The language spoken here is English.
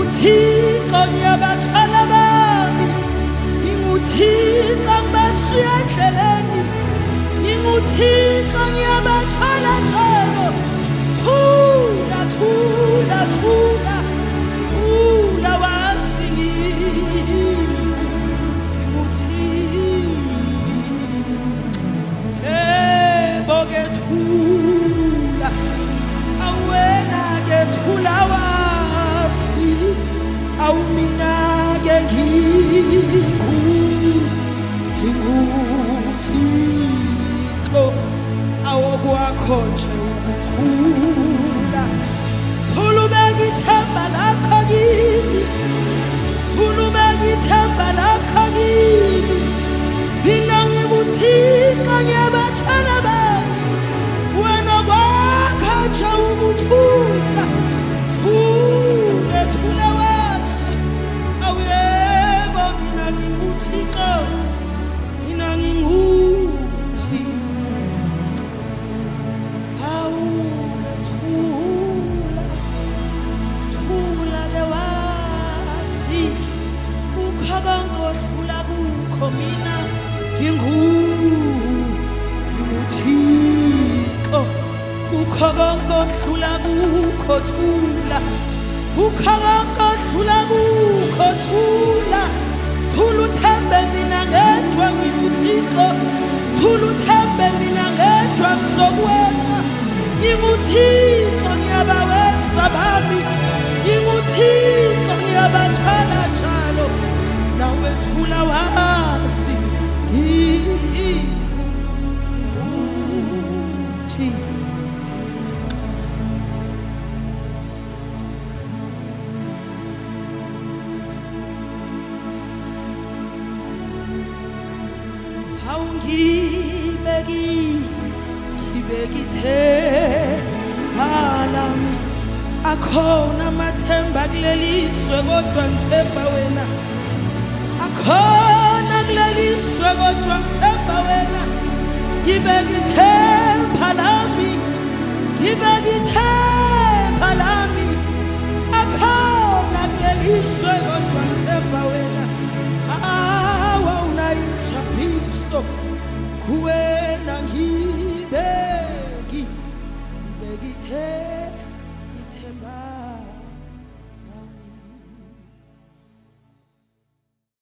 Nginguthixo ngiyabathwala bami, nginguthixo ngibashiya endleleni, nginguthixo ngiyabathwala njalo. Thula, thula, thula, thula wasi boke thula, awena ke thula wasi, awumina ke nginguthixo, awokwakho nje ukuthula. Thula ubeke ithemba lakho kimi, thula ubeke ithemba lakho kimi. Mina nginguthixo ngiyabathwala bami, wena kwakho nje ukuthula. Thula, thula wasi, awuyebo mina nginguthixo, mina nginguthixo. Awuke thula, thula ke wasi, kukho konke ohlula kukho mina nginguthixo. Kukho konke ohlula kukho thula, kukho konke ohlula kukho thula. Thula uthembe mina ngedwa nginguthixo, thula uthembe mina ngedwa ngizokwenza. Nginguthixo ngiyabaweza bami, nginguthixo ngiyabathwala njalo. Nawe thula wasi, ngibeki ithemba lami, akhona amathemba kuleliswe kodwa ngithemba wena, akhona kuleliswe kodwa ngithemba wena. Ngibeki ithemba lami, ngibeki ithemba lami, akhona kuleliswe kodwa ngithemba wena. Awa unayinjabuliso kuwena ngibeki ithemba.